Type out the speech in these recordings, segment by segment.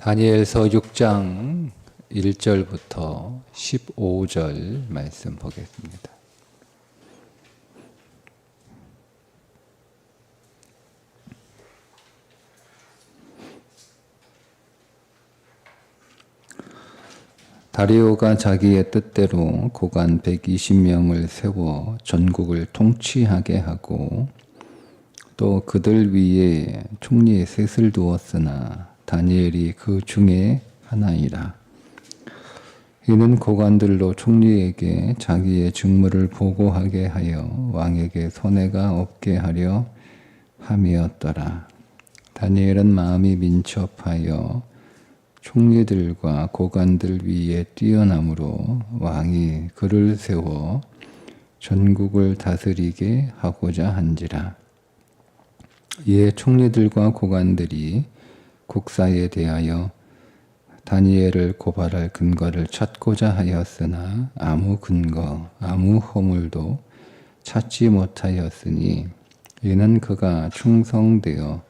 다니엘서 6장 1절부터 15절 말씀 보겠습니다. 다리오가 자기의 뜻대로 고관 120명을 세워 전국을 통치하게 하고 또 그들 위에 총리의 셋을 두었으나 다니엘이 그 중에 하나이라. 이는 고관들로 총리에게 자기의 직무를 보고하게 하여 왕에게 손해가 없게 하려 함이었더라. 다니엘은 마음이 민첩하여 총리들과 고관들 위에 뛰어남으로 왕이 그를 세워 전국을 다스리게 하고자 한지라. 이에 총리들과 고관들이 국사에 대하여 다니엘을 고발할 근거를 찾고자 하였으나 아무 근거, 아무 허물도 찾지 못하였으니 이는 그가 충성되어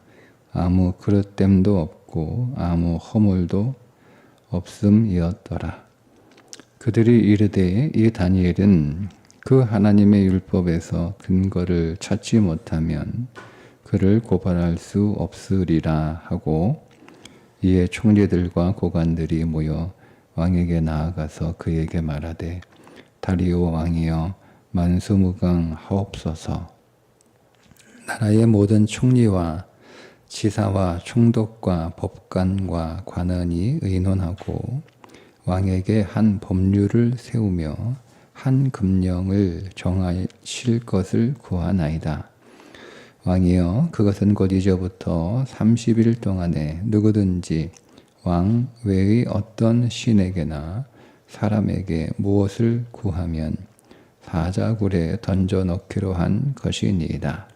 아무 그릇됨도 없고 아무 허물도 없음이었더라. 그들이 이르되 이 다니엘은 그 하나님의 율법에서 근거를 찾지 못하면 그를 고발할 수 없으리라 하고 이에 총리들과 고관들이 모여 왕에게 나아가서 그에게 말하되 다리오 왕이여 만수무강하옵소서. 나라의 모든 총리와 지사와 총독과 법관과 관원이 의논하고 왕에게 한 법률을 세우며 한 금령을 정하실 것을 구하나이다. 왕이여 그것은 곧 이제부터 30일 동안에 누구든지 왕 외의 어떤 신에게나 사람에게 무엇을 구하면 사자굴에 던져 넣기로 한 것이니이다.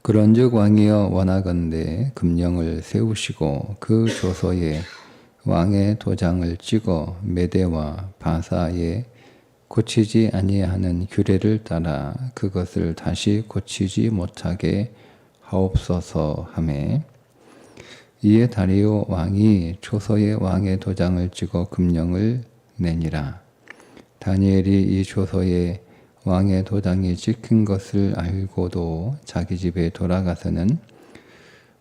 그런즉 왕이여 원하건대 금령을 세우시고 그 조서에 왕의 도장을 찍어 메대와 바사에 고치지 아니하는 규례를 따라 그것을 다시 고치지 못하게 하옵소서 하매 이에 다리오 왕이 조서에 왕의 도장을 찍어 금령을 내니라. 다니엘이 이 조서에 왕의 도장이 찍힌 것을 알고도 자기 집에 돌아가서는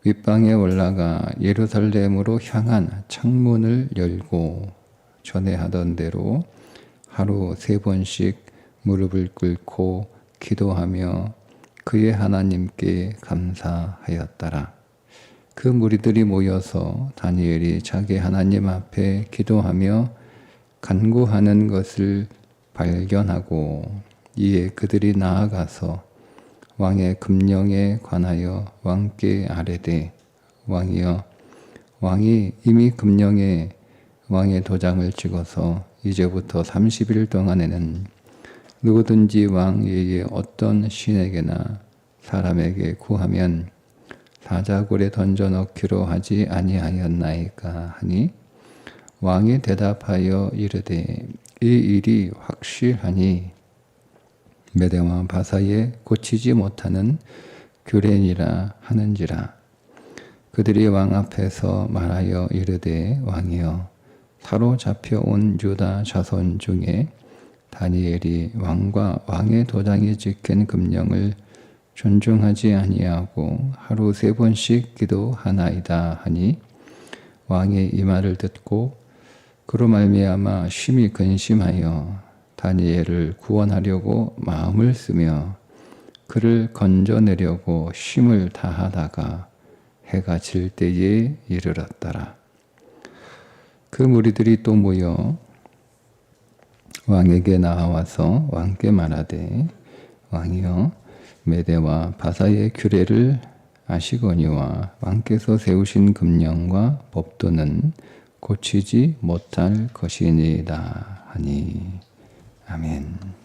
윗방에 올라가 예루살렘으로 향한 창문을 열고 전에 하던 대로 하루 3번씩 무릎을 꿇고 기도하며 그의 하나님께 감사하였더라. 그 무리들이 모여서 다니엘이 자기 하나님 앞에 기도하며 간구하는 것을 발견하고 이에 그들이 나아가서 왕의 금령에 관하여 왕께 아뢰되 왕이여 왕이 이미 금령에 왕의 도장을 찍어서 이제부터 30일 동안에는 누구든지 왕 외에 어떤 신에게나 사람에게 구하면 사자굴에 던져 넣기로 하지 아니하였나이까 하니 왕이 대답하여 이르되 이 일이 확실하니 메대와 바사에 고치지 못하는 규례니라 하는지라. 그들이 왕 앞에서 말하여 이르되 왕이여 사로잡혀 온 유다 자손 중에 다니엘이 왕과 왕의 도장이 찍힌 금령을 존중하지 아니하고 하루 3번씩 기도하나이다 하니 왕이 이 말을 듣고 그로 말미암아 심히 근심하여 다니엘을 구원하려고 마음을 쓰며 그를 건져내려고 힘을 다하다가 해가 질 때에 이르렀더라. 그 무리들이 또 모여 왕에게 나와서 왕께 말하되 왕이여 메대와 바사의 규례를 아시거니와 왕께서 세우신 금령과 법도는 고치지 못할 것이니이다 하니 아멘.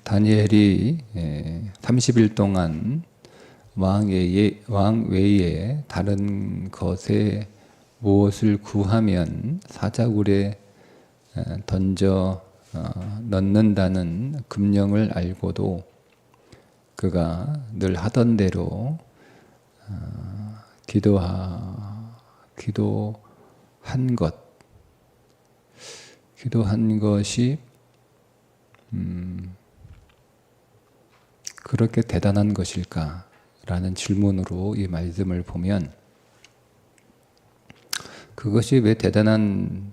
다니엘이 30일 동안 왕 외에 다른 것에 무엇을 구하면 사자굴에 던져 넣는다는 금령을 알고도 그가 늘 하던 대로 기도한 것이 그렇게 대단한 것일까라는 질문으로 이 말씀을 보면, 그것이 왜 대단한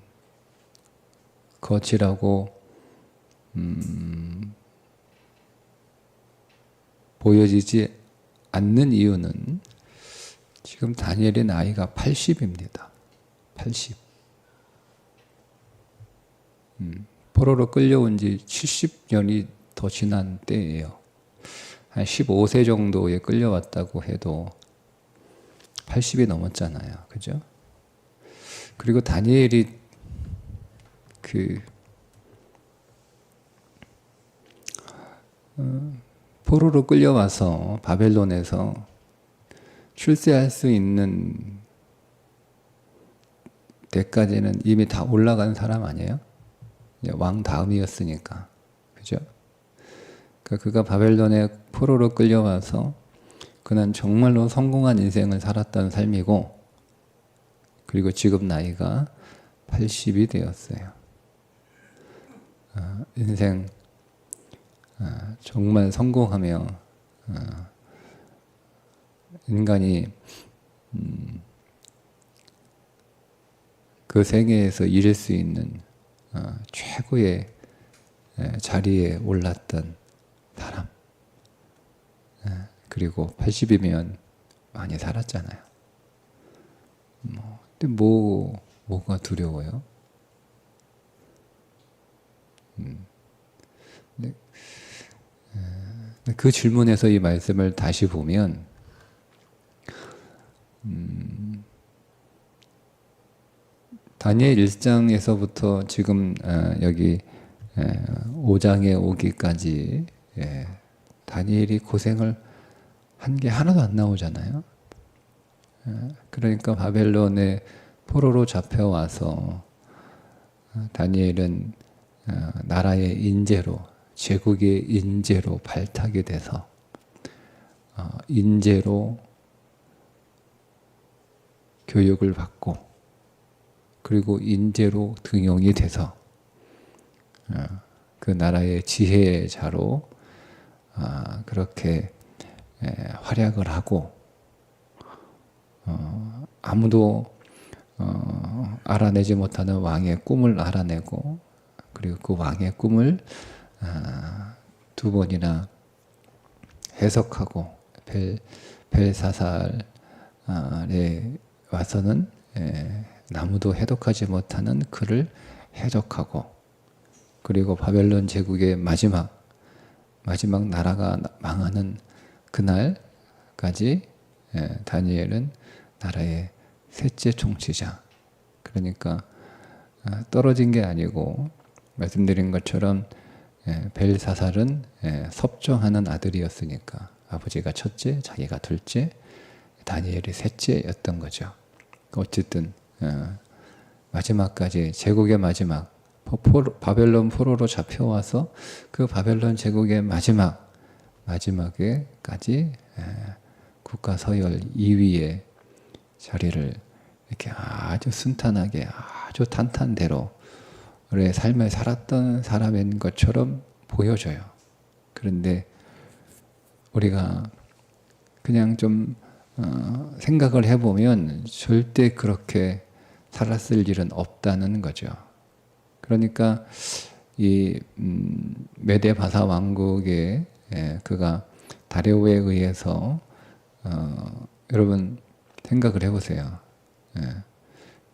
것이라고 보여지지 않는 이유는 지금 다니엘의 나이가 80입니다. 80. 포로로 끌려온 지 70년이 더 지난 때예요. 한 15세 정도에 끌려왔다고 해도 80이 넘었잖아요. 그죠? 그리고 다니엘이 포로로 끌려와서 바벨론에서 출세할 수 있는 때까지는 이미 다 올라간 사람 아니에요? 왕 다음이었으니까. 그죠? 그러니까 그가 바벨론에 포로로 끌려와서 그는 정말로 성공한 인생을 살았던 삶이고, 그리고 지금 나이가 80이 되었어요. 인생 정말 성공하며 인간이 그 세계에서 이룰 수 있는 최고의 자리에 올랐던 사람. 그리고 80이면 많이 살았잖아요. 근데 뭐가 두려워요? 그 질문에서 이 말씀을 다시 보면 다니엘 1장에서부터 지금 여기 5장에 오기까지 다니엘이 고생을 한 게 하나도 안 나오잖아요. 그러니까 바벨론에 포로로 잡혀와서 다니엘은 나라의 인재로, 제국의 인재로 발탁이 돼서 인재로 교육을 받고, 그리고 인재로 등용이 돼서 그 나라의 지혜자로 그렇게 활약을 하고, 아무도 알아내지 못하는 왕의 꿈을 알아내고, 그리고 그 왕의 꿈을 두 번이나 해석하고, 벨사살에 와서는 아무도 해독하지 못하는 글을 해독하고, 그리고 바벨론 제국의 마지막 나라가 망하는 그날까지 다니엘은 나라의 셋째 통치자. 그러니까 떨어진 게 아니고, 말씀드린 것처럼 벨사살은 섭정하는 아들이었으니까 아버지가 첫째, 자기가 둘째, 다니엘이 셋째였던 거죠. 어쨌든 마지막까지, 제국의 마지막, 바벨론 포로로 잡혀와서 그 바벨론 제국의 마지막에까지 국가 서열 2위의 자리를 이렇게 아주 순탄하게, 아주 탄탄대로 우리의 삶을 살았던 사람인 것처럼 보여져요. 그런데 우리가 그냥 좀 생각을 해보면 절대 그렇게 살았을 일은 없다는 거죠. 그러니까 이 메데 바사 왕국에 그가 다레오에 의해서 여러분 생각을 해보세요.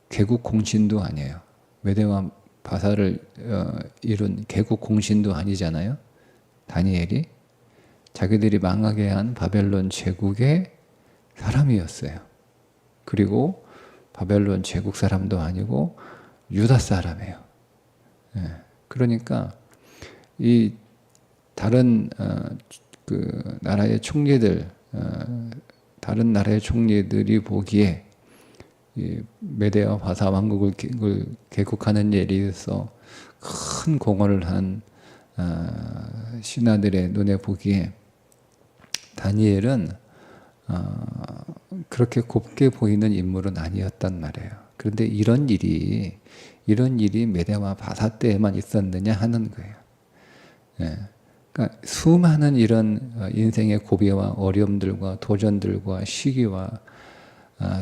개국 공신도 아니에요. 메데와 바사를 이룬 개국 공신도 아니잖아요. 다니엘이 자기들이 망하게 한 바벨론 제국의 사람이었어요. 그리고 바벨론 제국 사람도 아니고 유다 사람이에요. 그러니까 이 다른 그 나라의 총리들, 다른 나라의 총리들이 보기에 이 메데와 바사 왕국을 개국하는 일에 있어서 큰 공헌을 한 신하들의 눈에 보기에 다니엘은 그렇게 곱게 보이는 인물은 아니었단 말이에요. 그런데 이런 일이 메대와 바사 때에만 있었느냐 하는 거예요. 예. 그러니까 수많은 이런 인생의 고비와 어려움들과 도전들과 시기와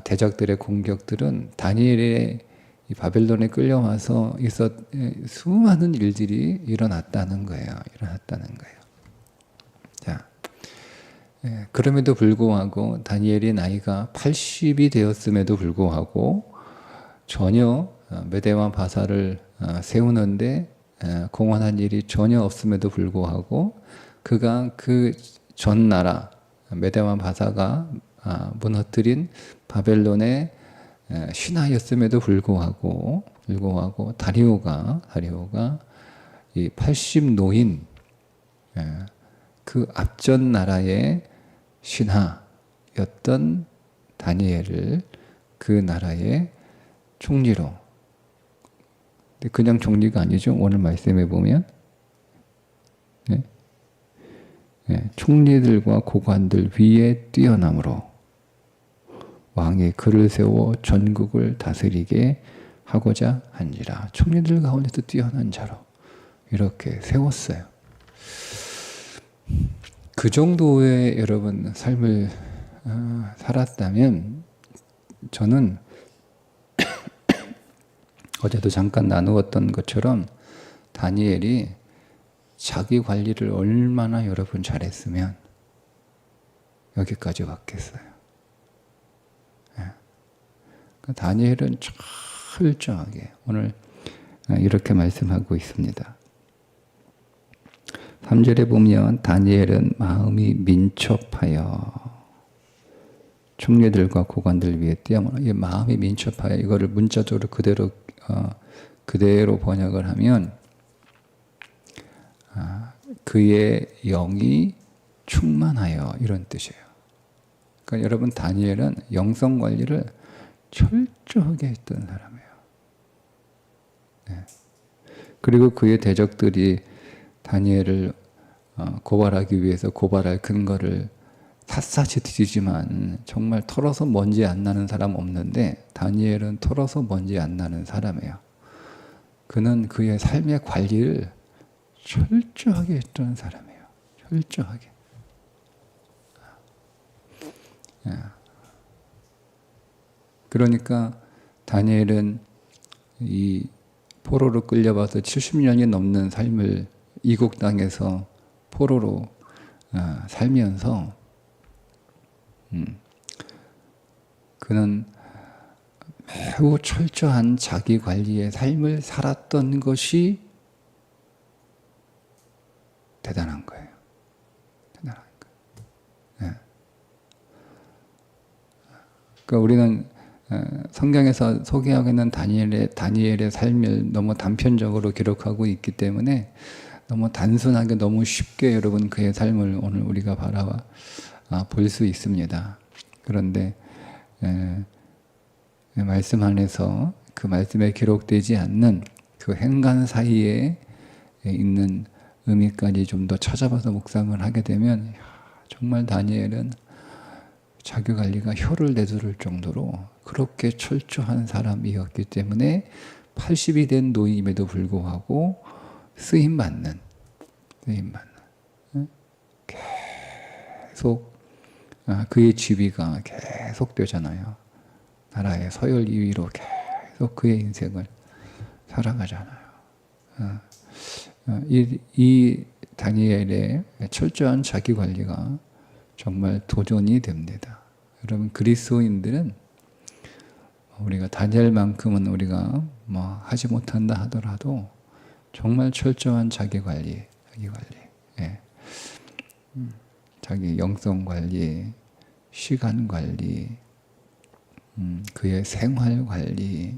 대적들의 공격들은 다니엘의 이 바벨론에 끌려와서 수많은 일들이 일어났다는 거예요. 자, 그럼에도 불구하고 다니엘의 나이가 80이 되었음에도 불구하고 전혀 메대와 바사를 세우는데 공헌한 일이 전혀 없음에도 불구하고 그가 그 전 나라 메대와 바사가 무너뜨린 바벨론의 신하였음에도 불구하고 다리오가 이 80노인 그 앞전 나라의 신하였던 다니엘을 그 나라의 총리로, 그냥 총리가 아니죠. 오늘 말씀해 보면 총리들과 고관들 위에 뛰어남으로 왕이 그를 세워 전국을 다스리게 하고자 한지라. 총리들 가운데서 뛰어난 자로 이렇게 세웠어요. 그 정도의 여러분 삶을 살았다면 저는 어제도 잠깐 나누었던 것처럼 다니엘이 자기 관리를 얼마나 여러분 잘했으면 여기까지 왔겠어요. 다니엘은 철저하게 오늘 이렇게 말씀하고 있습니다. 3절에 보면 다니엘은 마음이 민첩하여 총리들과 고관들 위에 뛰어넘어. 이 마음이 민첩하여, 이거를 문자적으로 그대로 번역을 하면 그의 영이 충만하여, 이런 뜻이에요. 그러니까 여러분 다니엘은 영성 관리를 철저하게 했던 사람이에요. 그리고 그의 대적들이 다니엘을 고발하기 위해서 고발할 근거를 샅샅이 뒤지지만 정말 털어서 먼지 안 나는 사람 없는데 다니엘은 털어서 먼지 안 나는 사람이에요. 그는 그의 삶의 관리를 철저하게 했던 사람이에요. 철저하게. 그러니까 다니엘은 이 포로로 끌려와서 70년이 넘는 삶을 이국 땅에서 포로로 살면서 그는 매우 철저한 자기 관리의 삶을 살았던 것이 대단한 거예요. 대단한 거예요. 그러니까 우리는 성경에서 소개하고 있는 다니엘의 삶을 너무 단편적으로 기록하고 있기 때문에 너무 단순하게 너무 쉽게 여러분 그의 삶을 오늘 우리가 볼 수 있습니다. 그런데 말씀 안에서 그 말씀에 기록되지 않는 그 행간 사이에 있는 의미까지 좀 더 찾아봐서 묵상을 하게 되면 정말 다니엘은 자기 관리가 혀를 내두를 정도로 그렇게 철저한 사람이었기 때문에 80이 된 노임에도 불구하고 쓰임받는 계속 그의 지위가 계속 되잖아요. 나라의 서열 2위로 계속 그의 인생을 살아가잖아요. 이 다니엘의 철저한 자기 관리가 정말 도전이 됩니다. 여러분 그리스도인들은 우리가 다니엘만큼은 우리가 하지 못한다 하더라도 정말 철저한 자기 관리, 자기 영성 관리, 시간 관리, 그의 생활 관리,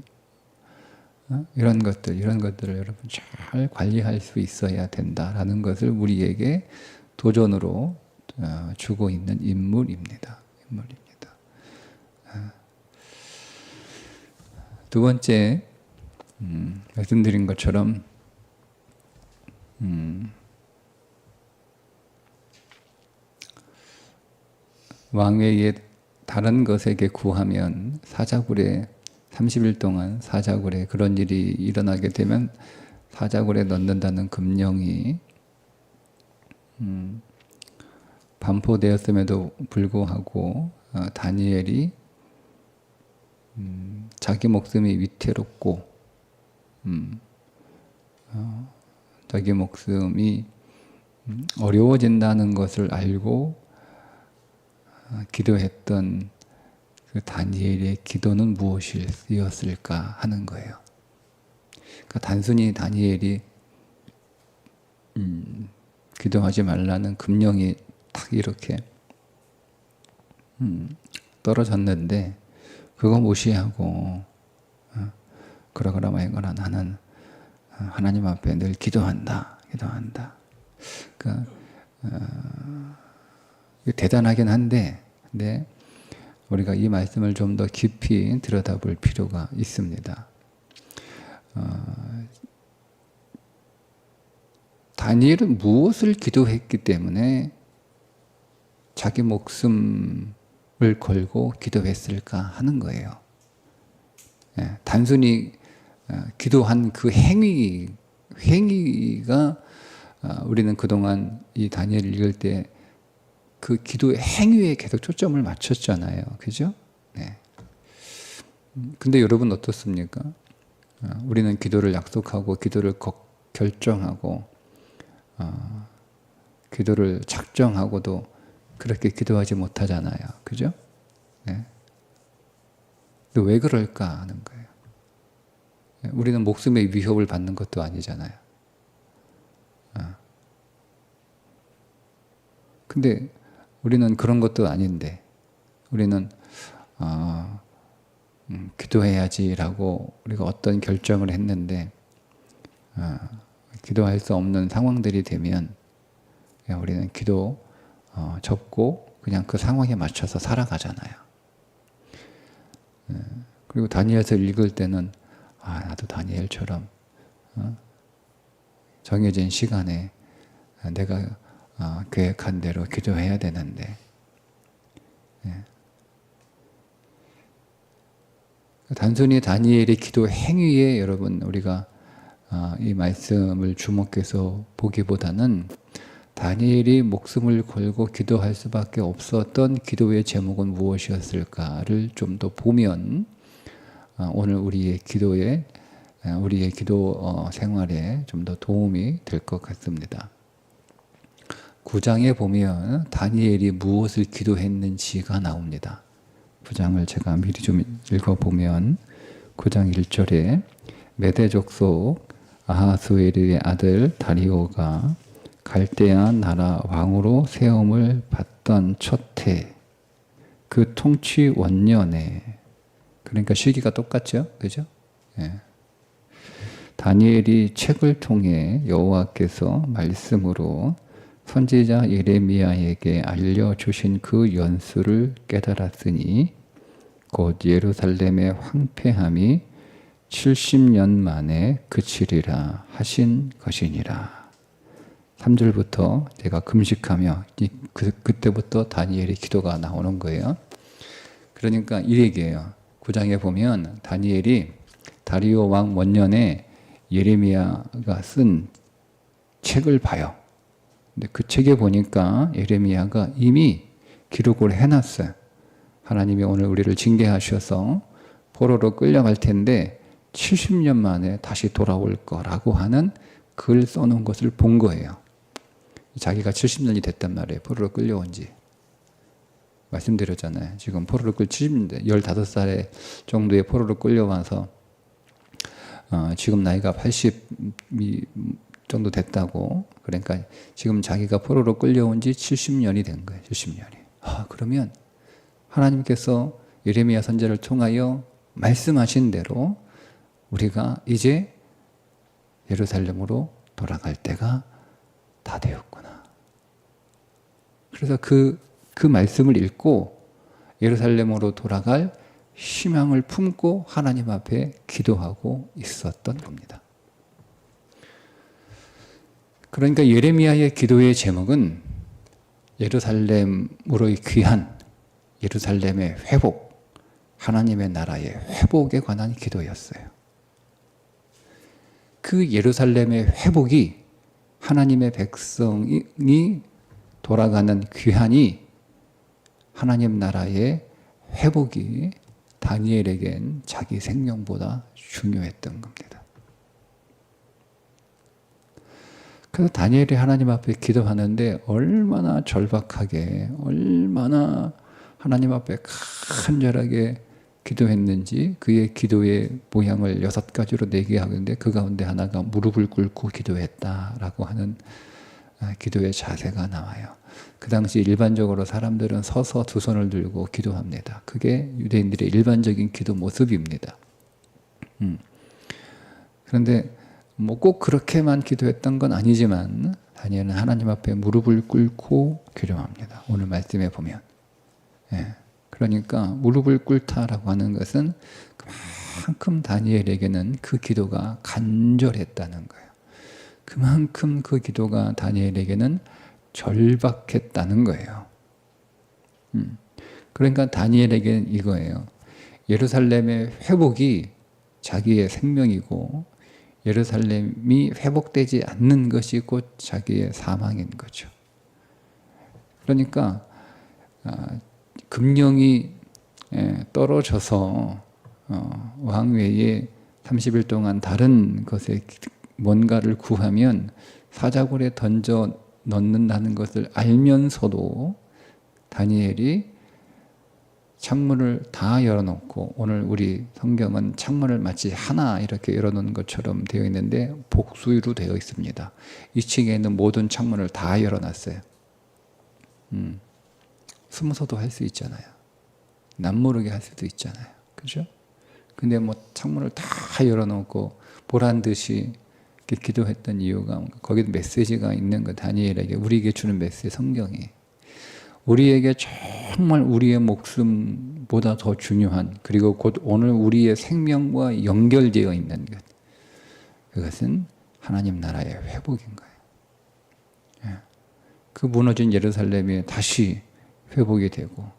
이런 것들을 여러분 잘 관리할 수 있어야 된다라는 것을 우리에게 도전으로 주고 있는 인물입니다. 두 번째, 말씀드린 것처럼 왕외에 다른 것에게 구하면 사자굴에 30일 동안 사자굴에 그런 일이 일어나게 되면 사자굴에 넣는다는 금령이 반포되었음에도 불구하고 다니엘이 자기 목숨이 위태롭고 자기 목숨이 어려워진다는 것을 알고 기도했던 그 다니엘의 기도는 무엇이었을까 하는 거예요. 그러니까 단순히 다니엘이 기도하지 말라는 금령이 딱 이렇게 떨어졌는데 그거 무시하고 그러거나 말거나 나는 하나님 앞에 늘 기도한다. 그러니까 대단하긴 한데 우리가 이 말씀을 좀 더 깊이 들여다볼 필요가 있습니다. 다니엘은 무엇을 기도했기 때문에 자기 목숨을 걸고 기도했을까 하는 거예요. 단순히 기도한 그 행위가 우리는 그동안 이 다니엘을 읽을 때 그 기도의 행위에 계속 초점을 맞췄잖아요. 그죠? 네. 근데 여러분 어떻습니까? 우리는 기도를 약속하고 기도를 결정하고 기도를 작정하고도 그렇게 기도하지 못하잖아요. 그죠? 네. 왜 그럴까 하는 거예요. 우리는 목숨의 위협을 받는 것도 아니잖아요. 근데 우리는 그런 것도 아닌데 우리는 기도해야지라고 우리가 어떤 결정을 했는데 기도할 수 없는 상황들이 되면 우리는 기도 접고 그냥 그 상황에 맞춰서 살아가잖아요. 그리고 다니엘서 읽을 때는 나도 다니엘처럼 정해진 시간에 내가 계획한 대로 기도해야 되는데 단순히 다니엘의 기도 행위에 여러분 우리가 이 말씀을 주목해서 보기보다는 다니엘이 목숨을 걸고 기도할 수밖에 없었던 기도의 제목은 무엇이었을까를 좀 더 보면 오늘 우리의 기도 생활에 좀 더 도움이 될 것 같습니다. 9장에 보면 다니엘이 무엇을 기도했는지가 나옵니다. 9장을 제가 미리 좀 읽어보면 9장 1절에 메대 족속 아하수에르의 아들 다리오가 갈대아 나라 왕으로 세움을 받던 첫해 그 통치 원년에 그러니까 시기가 똑같죠? 그죠? 예. 다니엘이 책을 통해 여호와께서 말씀으로 선지자 예레미야에게 알려주신 그 연수를 깨달았으니 곧 예루살렘의 황폐함이 70년 만에 그치리라 하신 것이니라. 3절부터 제가 금식하며 그때부터 다니엘의 기도가 나오는 거예요. 그러니까 이 얘기예요. 9장에 보면 다니엘이 다리오 왕 원년에 예레미야가 쓴 책을 봐요. 근데 그 책에 보니까 예레미야가 이미 기록을 해놨어요. 하나님이 오늘 우리를 징계하셔서 포로로 끌려갈 텐데 70년 만에 다시 돌아올 거라고 하는 글 써놓은 것을 본 거예요. 자기가 70년이 됐단 말이에요. 포로로 끌려온 지. 말씀드렸잖아요. 지금 포로로 70년, 15살 정도의 포로로 끌려와서 지금 나이가 80이 정도 됐다고. 그러니까 지금 자기가 포로로 끌려온 지 70년이 된 거예요. 70년이. 그러면 하나님께서 예레미야 선지자를 통하여 말씀하신 대로 우리가 이제 예루살렘으로 돌아갈 때가 다 되었구나. 그래서 그 말씀을 읽고 예루살렘으로 돌아갈 희망을 품고 하나님 앞에 기도하고 있었던 겁니다. 그러니까 예레미야의 기도의 제목은 예루살렘으로의 귀환, 예루살렘의 회복, 하나님의 나라의 회복에 관한 기도였어요. 그 예루살렘의 회복이, 하나님의 백성이 돌아가는 귀환이, 하나님 나라의 회복이 다니엘에겐 자기 생명보다 중요했던 겁니다. 그래서 다니엘이 하나님 앞에 기도하는데 얼마나 절박하게, 얼마나 하나님 앞에 간절하게 기도했는지, 그의 기도의 모양을 6가지로 내게 하는데 그 가운데 하나가 무릎을 꿇고 기도했다라고 하는 기도의 자세가 나와요. 그 당시 일반적으로 사람들은 서서 두 손을 들고 기도합니다. 그게 유대인들의 일반적인 기도 모습입니다. 그런데 뭐 꼭 그렇게만 기도했던 건 아니지만 다니엘은 하나님 앞에 무릎을 꿇고 기도합니다. 오늘 말씀에 보면. 그러니까 무릎을 꿇다라고 하는 것은 그만큼 다니엘에게는 그 기도가 간절했다는 거예요. 그만큼 그 기도가 다니엘에게는 절박했다는 거예요. 그러니까 다니엘에게는 이거예요. 예루살렘의 회복이 자기의 생명이고 예루살렘이 회복되지 않는 것이 곧 자기의 사망인 거죠. 그러니까 금령이 떨어져서 왕외에 30일 동안 다른 것에 뭔가를 구하면 사자굴에 던져 넣는다는 것을 알면서도 다니엘이 창문을 다 열어놓고, 오늘 우리 성경은 창문을 마치 하나 이렇게 열어놓은 것처럼 되어 있는데 복수로 되어 있습니다. 2층에 있는 모든 창문을 다 열어놨어요. 숨어서도 할 수 있잖아요. 남모르게 할 수도 있잖아요. 그죠? 근데 뭐 창문을 다 열어놓고 보란 듯이 이렇게 기도했던 이유가 거기도 메시지가 있는 거, 다니엘에게, 우리에게 주는 메시지, 성경이. 우리에게 정말 우리의 목숨보다 더 중요한, 그리고 곧 오늘 우리의 생명과 연결되어 있는 것, 그것은 하나님 나라의 회복인 거예요. 그 무너진 예루살렘이 다시 회복이 되고,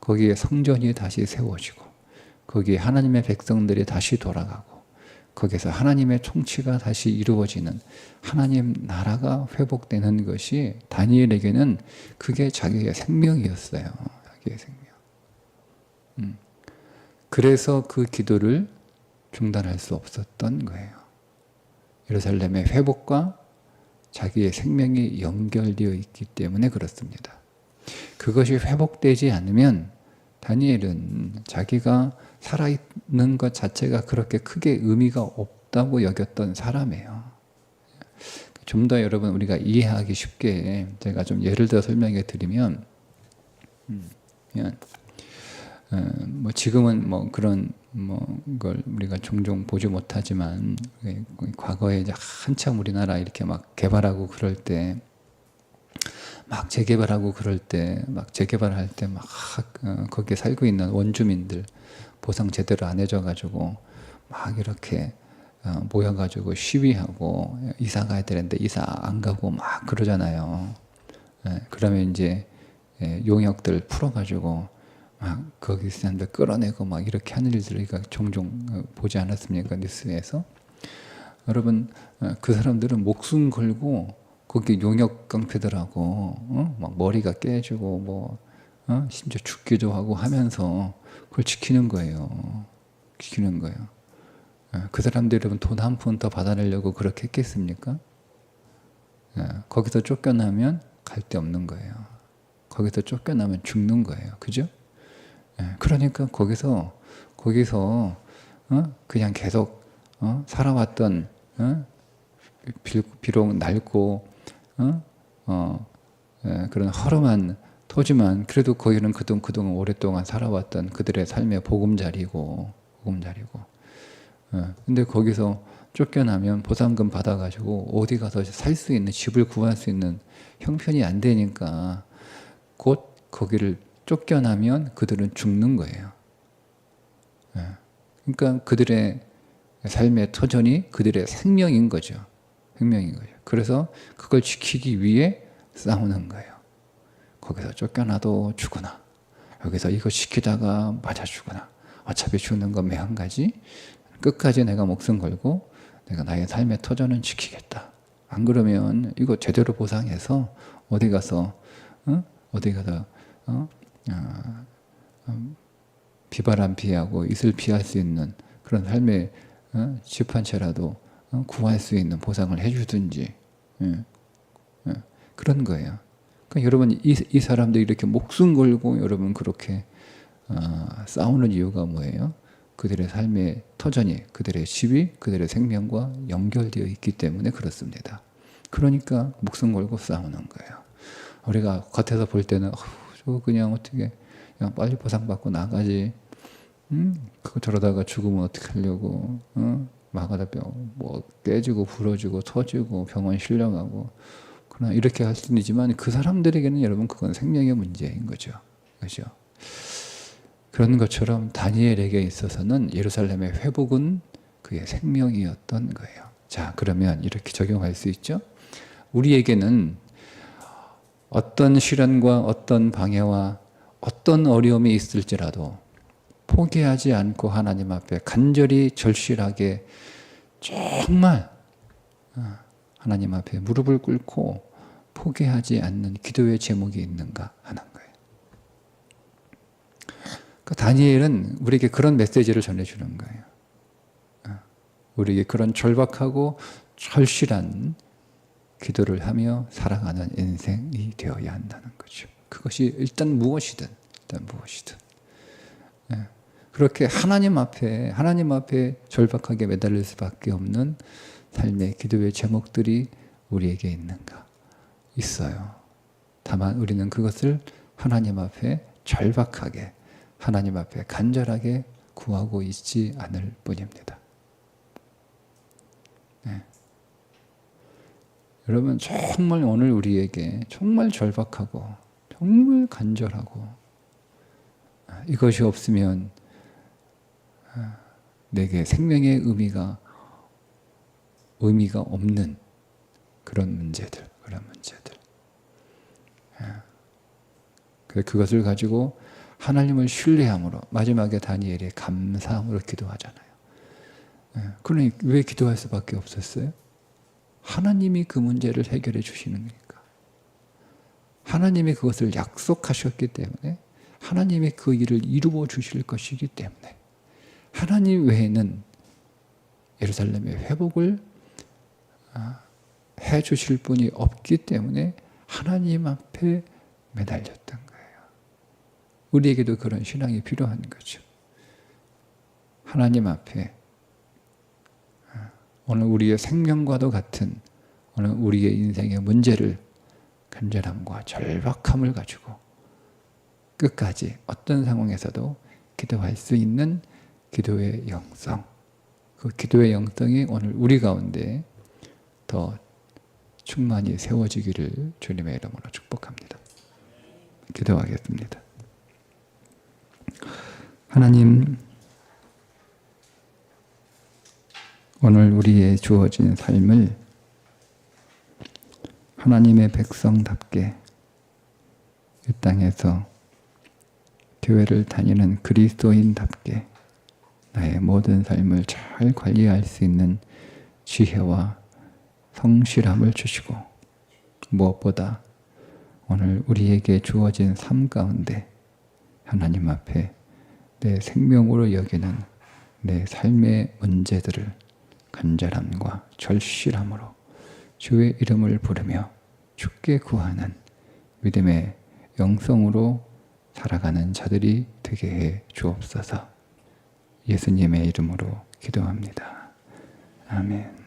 거기에 성전이 다시 세워지고, 거기에 하나님의 백성들이 다시 돌아가고, 거기서 하나님의 통치가 다시 이루어지는 하나님 나라가 회복되는 것이 다니엘에게는 그게 자기의 생명이었어요. 자기의 생명. 그래서 그 기도를 중단할 수 없었던 거예요. 예루살렘의 회복과 자기의 생명이 연결되어 있기 때문에 그렇습니다. 그것이 회복되지 않으면 다니엘은 자기가 살아있는 것 자체가 그렇게 크게 의미가 없다고 여겼던 사람이에요. 좀 더 여러분 우리가 이해하기 쉽게 제가 좀 예를 들어 설명해 드리면, 뭐 지금은 뭐 그런 걸 우리가 종종 보지 못하지만, 과거에 이제 한참 우리나라 이렇게 막 개발하고 그럴 때, 막 재개발하고 그럴 때, 막 재개발할 때 막 거기에 살고 있는 원주민들 보상 제대로 안 해줘가지고 막 이렇게 모여가지고 시위하고 이사 가야 되는데 이사 안 가고 막 그러잖아요. 그러면 이제 용역들 풀어가지고 막 거기 사람들 끌어내고 막 이렇게 하는 일들을 우리가 종종 보지 않았습니까? 뉴스에서. 여러분, 그 사람들은 목숨 걸고 거기 용역 깡패들하고 막 머리가 깨지고 뭐 심지어 죽기도 하고 하면서 그걸 지키는 거예요. 지키는 거예요. 그 사람들이 여러분 돈 한 푼 더 받아내려고 그렇게 했겠습니까? 거기서 쫓겨나면 갈 데 없는 거예요. 거기서 쫓겨나면 죽는 거예요. 그죠? 그러니까 거기서 그냥 계속 살아왔던, 비록 낡고 그런 허름한 토지만 그래도 거기는 그동안 오랫동안 살아왔던 그들의 삶의 보금자리고. 근데 거기서 쫓겨나면 보상금 받아가지고 어디 가서 살 수 있는, 집을 구할 수 있는 형편이 안 되니까 곧 거기를 쫓겨나면 그들은 죽는 거예요. 그러니까 그들의 삶의 터전이 그들의 생명인 거죠. 생명인 거죠. 그래서 그걸 지키기 위해 싸우는 거예요. 거기서 쫓겨나도 죽으나, 여기서 이거 지키다가 맞아 죽으나, 어차피 죽는 건 매 한 가지. 끝까지 내가 목숨 걸고 내가 나의 삶의 터전은 지키겠다. 안 그러면 이거 제대로 보상해서 어디 가서 비바람 피하고 이슬 피할 수 있는 그런 삶의 집 한 채라도 구할 수 있는 보상을 해주든지, 그런 거예요. 그러니까 여러분 이 사람들이 이렇게 목숨 걸고 여러분 그렇게 싸우는 이유가 뭐예요? 그들의 삶의 터전이, 그들의 집이 그들의 생명과 연결되어 있기 때문에 그렇습니다. 그러니까 목숨 걸고 싸우는 거예요. 우리가 겉에서 볼 때는 저 그냥 어떻게 그냥 빨리 보상받고 나가지, 그거 저러다가 죽으면 어떻게 하려고, 막아다 뭐 깨지고 부러지고 터지고 병원 실려가고, 그러나 이렇게 할 수는 있지만 그 사람들에게는 여러분 그건 생명의 문제인 거죠. 그렇죠? 그런 것처럼 다니엘에게 있어서는 예루살렘의 회복은 그의 생명이었던 거예요. 자, 그러면 이렇게 적용할 수 있죠? 우리에게는 어떤 시련과 어떤 방해와 어떤 어려움이 있을지라도 포기하지 않고 하나님 앞에 간절히 절실하게 정말 하나님 앞에 무릎을 꿇고 포기하지 않는 기도의 제목이 있는가 하는 거예요. 그러니까 다니엘은 우리에게 그런 메시지를 전해주는 거예요. 우리에게 그런 절박하고 절실한 기도를 하며 살아가는 인생이 되어야 한다는 거죠. 그것이 일단 무엇이든 그렇게 하나님 앞에 절박하게 매달릴 수밖에 없는 삶의 기도의 제목들이 우리에게 있는가? 있어요. 다만 우리는 그것을 하나님 앞에 절박하게, 하나님 앞에 간절하게 구하고 있지 않을 뿐입니다. 여러분 정말 오늘 우리에게 정말 절박하고 정말 간절하고 이것이 없으면 내게 생명의 의미가 없는 그런 문제들. 그것을 가지고 하나님을 신뢰함으로 마지막에 다니엘이 감사함으로 기도하잖아요. 그러니 왜 기도할 수밖에 없었어요? 하나님이 그 문제를 해결해 주시는 거니까. 하나님이 그것을 약속하셨기 때문에, 하나님이 그 일을 이루어 주실 것이기 때문에, 하나님 외에는 예루살렘의 회복을 해 주실 분이 없기 때문에 하나님 앞에 매달렸던 거예요. 우리에게도 그런 신앙이 필요한 거죠. 하나님 앞에 오늘 우리의 생명과도 같은 오늘 우리의 인생의 문제를 간절함과 절박함을 가지고 끝까지 어떤 상황에서도 기도할 수 있는 기도의 영성, 그 기도의 영성이 오늘 우리 가운데 더 충만히 세워지기를 주님의 이름으로 축복합니다. 기도하겠습니다. 하나님, 오늘 우리의 주어진 삶을 하나님의 백성답게 이 땅에서 교회를 다니는 그리스도인답게 나의 모든 삶을 잘 관리할 수 있는 지혜와 성실함을 주시고, 무엇보다 오늘 우리에게 주어진 삶 가운데 하나님 앞에 내 생명으로 여기는 내 삶의 문제들을 간절함과 절실함으로 주의 이름을 부르며 주께 구하는 믿음의 영성으로 살아가는 자들이 되게 해 주옵소서. 예수님의 이름으로 기도합니다. 아멘.